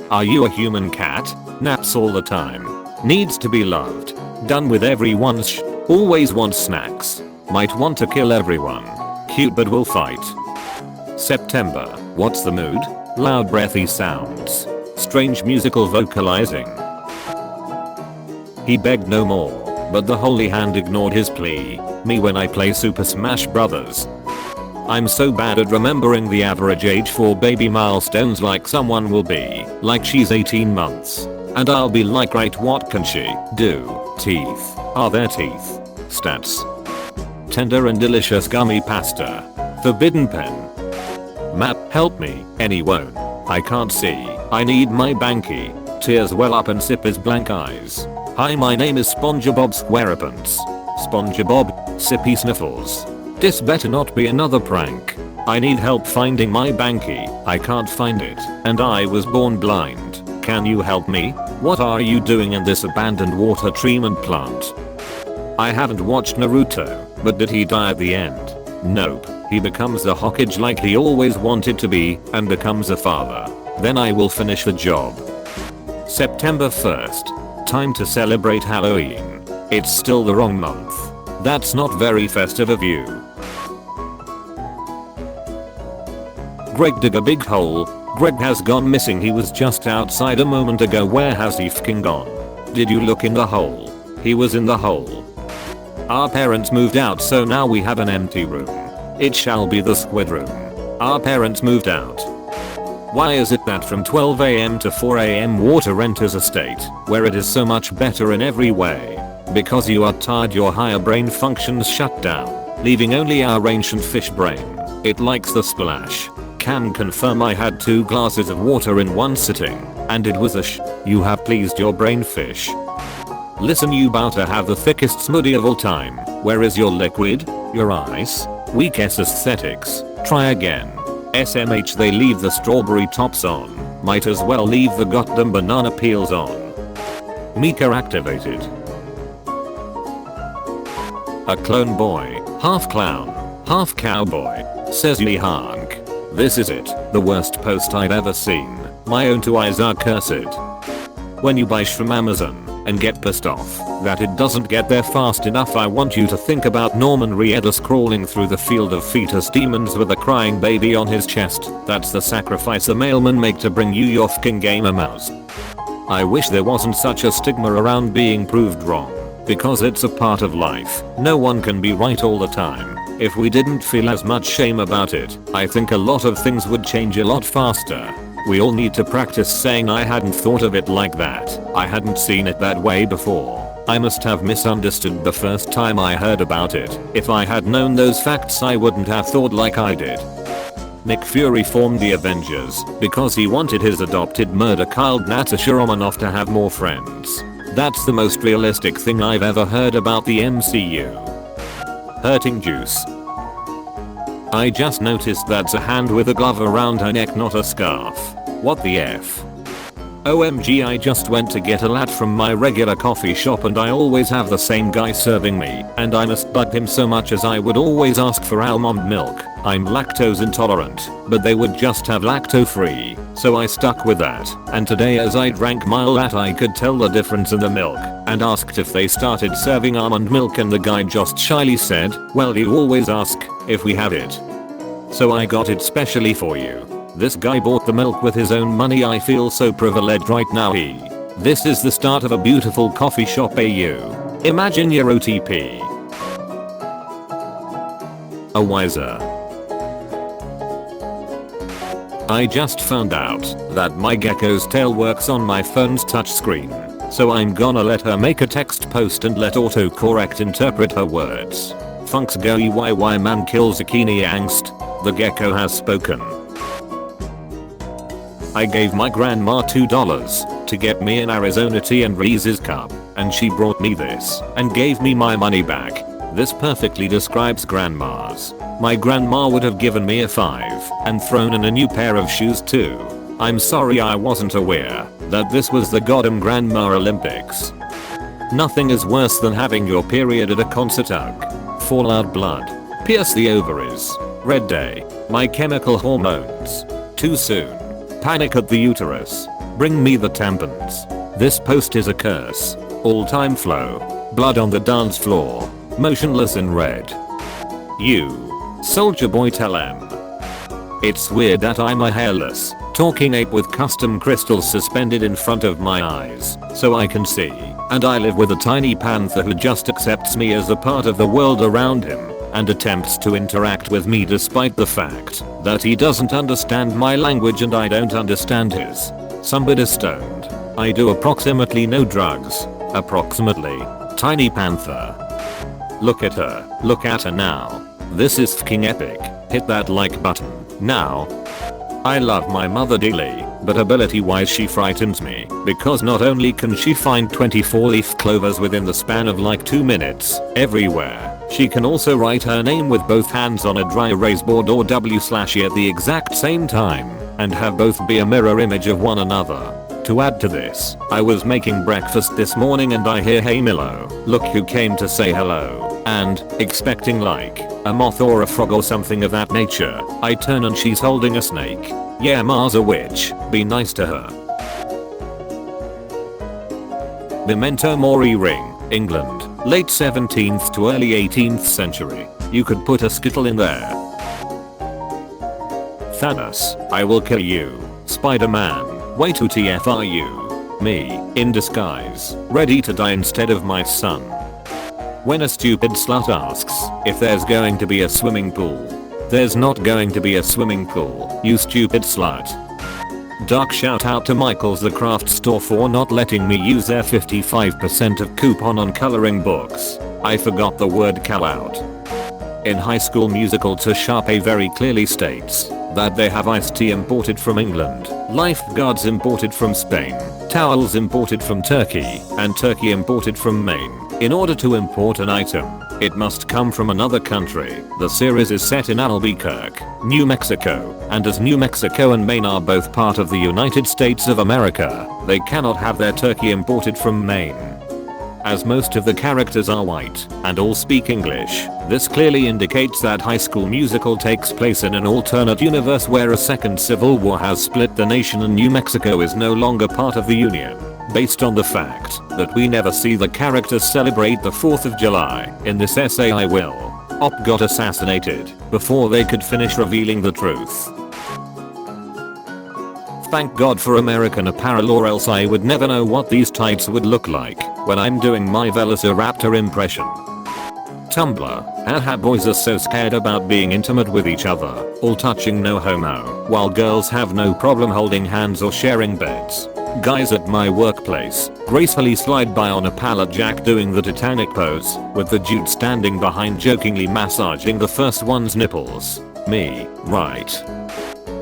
Are you a human cat? Naps all the time. Needs to be loved. Done with everyone's always wants snacks. Might want to kill everyone. Cute but will fight. September. What's the mood? Loud breathy sounds. Strange musical vocalizing. He begged no more, but the holy hand ignored his plea. Me when I play Super Smash Bros. I'm so bad at remembering the average age for baby milestones, like someone will be like she's 18 months. And I'll be like, right, what can she do? Teeth. Are there teeth? Stats. Tender and delicious gummy pasta. Forbidden pen. Map, help me. Anyone. I can't see. I need my banky. Tears well up and sip his blank eyes. Hi, my name is SpongeBob SquarePants. SpongeBob. Sippy sniffles. This better not be another prank. I need help finding my banky. I can't find it, and I was born blind. Can you help me? What are you doing in this abandoned water treatment plant? I haven't watched Naruto, but did he die at the end? Nope. He becomes the Hokage like he always wanted to be, and becomes a father. Then I will finish the job. September 1st. Time to celebrate Halloween. It's still the wrong month. That's not very festive of you. Greg dig a big hole. Greg has gone missing. He was just outside a moment ago. Where has he fing gone? Did you look in the hole? He was in the hole. Our parents moved out, so now we have an empty room. It shall be the squid room. Our parents moved out. Why is it that from 12 AM to 4 AM water enters a state where it is so much better in every way? Because you are tired, your higher brain functions shut down, leaving only our ancient fish brain. It likes the splash. Can confirm I had 2 glasses of water in one sitting, and it was you have pleased your brain, fish. Listen, you bout to have the thickest smoothie of all time. Where is your liquid? Your ice? Weak aesthetics. Try again. SMH, they leave the strawberry tops on. Might as well leave the goddamn banana peels on. Mika activated. A clone boy, half clown, half cowboy, says me honk. This is it, the worst post I've ever seen. My own 2 eyes are cursed. When you buy from Amazon and get pissed off that it doesn't get there fast enough, I want you to think about Norman Reedus crawling through the field of fetus demons with a crying baby on his chest. That's the sacrifice a mailman make to bring you your fking gamer mouse. I wish there wasn't such a stigma around being proved wrong, because it's a part of life. No one can be right all the time. If we didn't feel as much shame about it, I think a lot of things would change a lot faster. We all need to practice saying I hadn't thought of it like that. I hadn't seen it that way before. I must have misunderstood the first time I heard about it. If I had known those facts, I wouldn't have thought like I did. Nick Fury formed the Avengers because he wanted his adopted murder child Natasha Romanoff to have more friends. That's the most realistic thing I've ever heard about the MCU. Hurting juice. I just noticed that's a hand with a glove around her neck, not a scarf. What the F? OMG, I just went to get a latte from my regular coffee shop and I always have the same guy serving me, and I must bug him so much as I would always ask for almond milk. I'm lactose intolerant, but they would just have lacto free, so I stuck with that. And today as I drank my latte I could tell the difference in the milk, and asked if they started serving almond milk, and the guy just shyly said, well, you always ask if we have it. So I got it specially for you. This guy bought the milk with his own money. I feel so privileged right now. This is the start of a beautiful coffee shop AU. Imagine your OTP. A wiser. I just found out that my gecko's tail works on my phone's touchscreen, so I'm gonna let her make a text post and let autocorrect interpret her words. Funks go EYY man kills zucchini angst. The gecko has spoken. I gave my grandma $2 to get me an Arizona tea and Reese's cup, and she brought me this and gave me my money back. This perfectly describes grandmas. My grandma would have given me a 5 and thrown in a new pair of shoes too. I'm sorry I wasn't aware that this was the goddamn Grandma Olympics. Nothing is worse than having your period at a concert. Fall out blood. Pierce the ovaries. Red day. My chemical hormones. Too soon. Panic at the uterus. Bring me the tampons. This post is a curse. All-time flow. Blood on the dance floor. Motionless in red. You. Soldier boy, tell em. It's weird that I'm a hairless, talking ape with custom crystals suspended in front of my eyes, so I can see, and I live with a tiny panther who just accepts me as a part of the world around him, and attempts to interact with me despite the fact that he doesn't understand my language and I don't understand his. Somebody stoned. I do approximately no drugs. Approximately. Tiny panther. Look at her now. This is fucking epic. Hit that like button. Now. I love my mother dearly, but ability wise she frightens me, because not only can she find 24 leaf clovers within the span of like 2 minutes, everywhere, she can also write her name with both hands on a dry erase board or W/E at the exact same time, and have both be a mirror image of one another. To add to this, I was making breakfast this morning and I hear "Hey Milo, look who came to say hello," and, expecting like a moth or a frog or something of that nature, I turn and she's holding a snake. Yeah, Ma's a witch, be nice to her. Memento Mori ring, England, late 17th to early 18th century. You could put a skittle in there. Thanos, I will kill you. Spider-Man, way too TF are you. Me, in disguise, ready to die instead of my son. When a stupid slut asks if there's going to be a swimming pool. There's not going to be a swimming pool, you stupid slut. Dark shout out to Michael's the craft store for not letting me use their 55% of coupon on coloring books. I forgot the word call out. In High School Musical, to Sharpay very clearly states that they have iced tea imported from England, lifeguards imported from Spain, towels imported from Turkey, and turkey imported from Maine. In order to import an item, it must come from another country. The series is set in Albuquerque, New Mexico, and as New Mexico and Maine are both part of the United States of America, they cannot have their turkey imported from Maine. As most of the characters are white and all speak English, this clearly indicates that High School Musical takes place in an alternate universe where a second civil war has split the nation and New Mexico is no longer part of the Union. Based on the fact that we never see the characters celebrate the 4th of July, in this essay I will. Op got assassinated before they could finish revealing the truth. Thank God for American Apparel, or else I would never know what these tights would look like when I'm doing my Velociraptor impression. Tumblr, haha, boys are so scared about being intimate with each other, all touching no homo, while girls have no problem holding hands or sharing beds. Guys at my workplace gracefully slide by on a pallet jack doing the Titanic pose, with the dude standing behind jokingly massaging the first one's nipples. Me, right?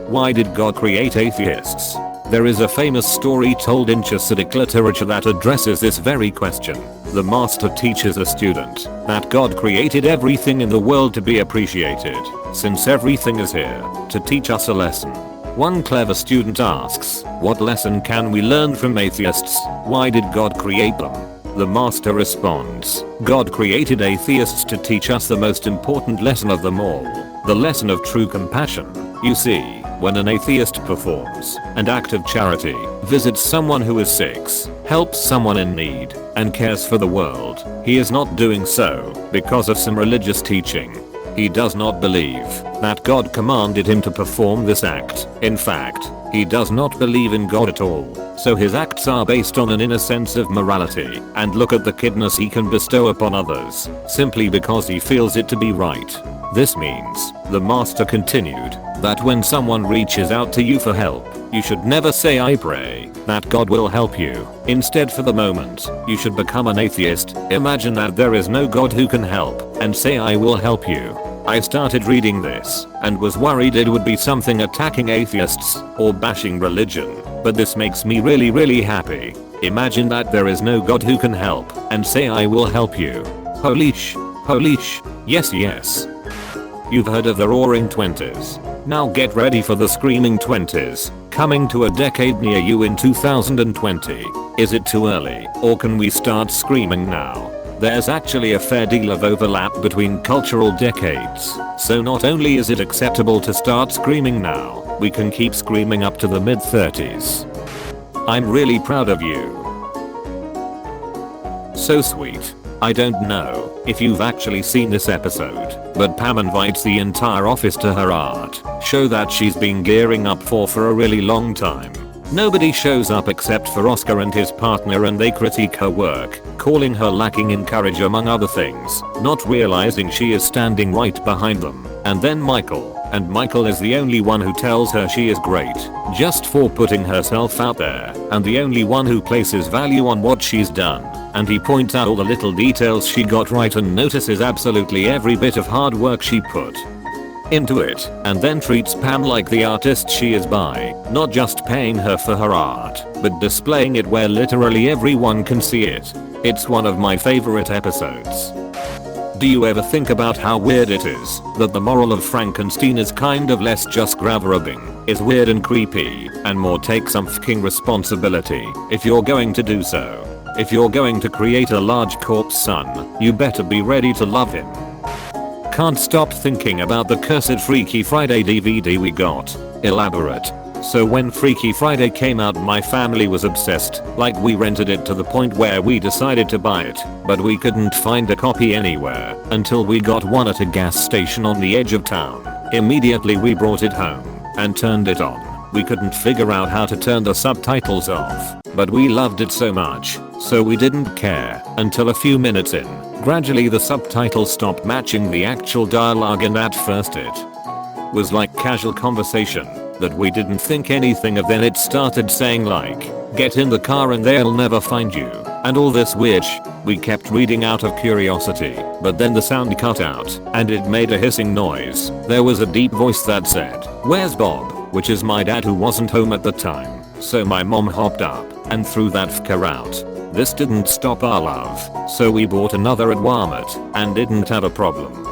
Why did God create atheists? There is a famous story told in Hasidic literature that addresses this very question. The master teaches a student that God created everything in the world to be appreciated, since everything is here to teach us a lesson. One clever student asks, what lesson can we learn from atheists? Why did God create them? The master responds, God created atheists to teach us the most important lesson of them all, the lesson of true compassion. You see, when an atheist performs an act of charity, visits someone who is sick, helps someone in need, and cares for the world, he is not doing so because of some religious teaching. He does not believe that God commanded him to perform this act. In fact, he does not believe in God at all, so his acts are based on an inner sense of morality, and look at the kindness he can bestow upon others, simply because he feels it to be right. This means, the master continued, that when someone reaches out to you for help, you should never say I pray that God will help you. Instead, for the moment, you should become an atheist, imagine that there is no God who can help, and say I will help you. I started reading this, and was worried it would be something attacking atheists, or bashing religion, but this makes me really happy. Imagine that there is no God who can help, and say I will help you. Holy sh, yes. You've heard of the Roaring 20s. Now get ready for the Screaming 20s, coming to a decade near you in 2020. Is it too early, or can we start screaming now? There's actually a fair deal of overlap between cultural decades, so not only is it acceptable to start screaming now, we can keep screaming up to the mid-30s. I'm really proud of you. So sweet. I don't know if you've actually seen this episode, but Pam invites the entire office to her art show that she's been gearing up for a really long time. Nobody shows up except for Oscar and his partner, and they critique her work, calling her lacking in courage among other things, not realizing she is standing right behind them. And then Michael, and Michael is the only one who tells her she is great, just for putting herself out there, and the only one who places value on what she's done. And he points out all the little details she got right and notices absolutely every bit of hard work she put into it, and then treats Pam like the artist she is by not just paying her for her art, but displaying it where literally everyone can see it. It's one of my favorite episodes. Do you ever think about how weird it is that the moral of Frankenstein is kind of less just grab rubbing, is weird and creepy, and more take some fucking responsibility if you're going to do so. If you're going to create a large corpse son, you better be ready to love him. Can't stop thinking about the cursed Freaky Friday DVD we got. Elaborate. So when Freaky Friday came out, my family was obsessed, like we rented it to the point where we decided to buy it, but we couldn't find a copy anywhere until we got one at a gas station on the edge of town. Immediately we brought it home and turned it on. We couldn't figure out how to turn the subtitles off, but we loved it so much, so we didn't care until a few minutes in. Gradually the subtitles stopped matching the actual dialogue, and at first it was like casual conversation that we didn't think anything of. Then it started saying like, "Get in the car and they'll never find you," and all this weird we kept reading out of curiosity, but then the sound cut out and it made a hissing noise. There was a deep voice that said, "Where's Bob?" which is my dad, who wasn't home at the time. So my mom hopped up and threw that fucker out. This didn't stop our love, so we bought another at Walmart and didn't have a problem.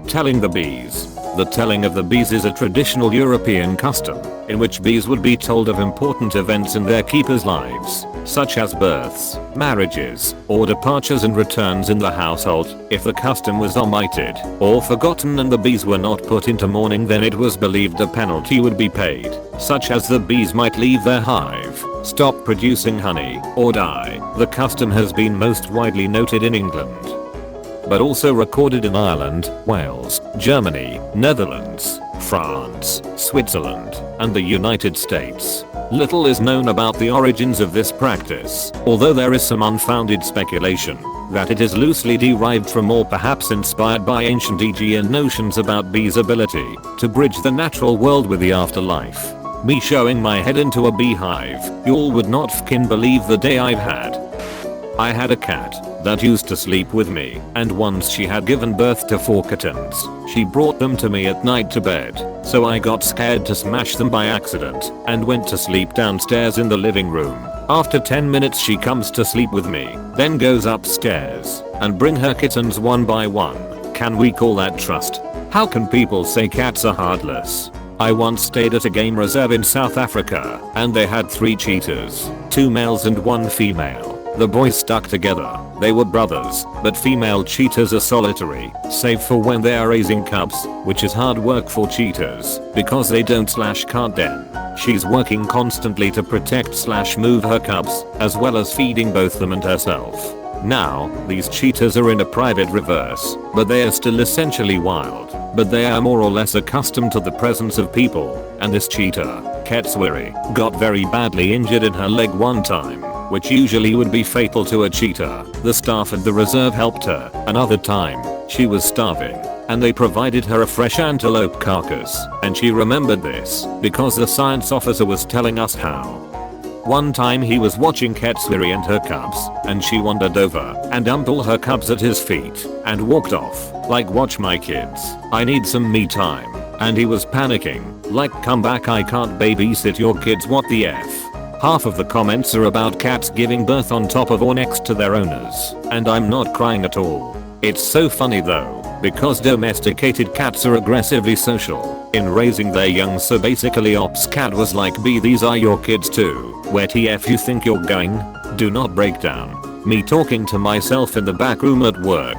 Telling the bees. The telling of the bees is a traditional European custom in which bees would be told of important events in their keepers' lives, such as births, marriages, or departures and returns in the household. If the custom was omitted or forgotten and the bees were not put into mourning, then it was believed a penalty would be paid, such as the bees might leave their hive, stop producing honey, or die. The custom has been most widely noted in England, but also recorded in Ireland, Wales, Germany, Netherlands, France, Switzerland, and the United States. Little is known about the origins of this practice, although there is some unfounded speculation that it is loosely derived from, or perhaps inspired by, ancient Aegean notions about bees' ability to bridge the natural world with the afterlife. Me showing my head into a beehive, y'all would not f'kin' believe the day I've had. I had a cat that used to sleep with me, and once she had given birth to 4 kittens. She brought them to me at night to bed, so I got scared to smash them by accident and went to sleep downstairs in the living room. After 10 minutes she comes to sleep with me, then goes upstairs and bring her kittens one by one. Can we call that trust? How can people say cats are heartless? I once stayed at a game reserve in South Africa, and they had 3 cheetahs, 2 males and 1 female. The boys stuck together. They were brothers, but female cheetahs are solitary, save for when they are raising cubs, which is hard work for cheetahs because they don't/can't den. She's working constantly to protect/move her cubs, as well as feeding both them and herself. Now, these cheetahs are in a private reverse, but they are still essentially wild. But they are more or less accustomed to the presence of people, and this cheetah, Ketswiri, got very badly injured in her leg one time, which usually would be fatal to a cheetah. The staff at the reserve helped her. Another time, she was starving, and they provided her a fresh antelope carcass, and she remembered this because the science officer was telling us how. One time he was watching Ketswiri and her cubs, and she wandered over and dumped all her cubs at his feet and walked off, like, "Watch my kids, I need some me time." And he was panicking, like, "Come back, I can't babysit your kids, what the F." Half of the comments are about cats giving birth on top of or next to their owners, and I'm not crying at all. It's so funny though, because domesticated cats are aggressively social in raising their young, so basically Ops Cat was like, "B, these are your kids too. Where TF you think you're going? Do not break down." Me talking to myself in the back room at work.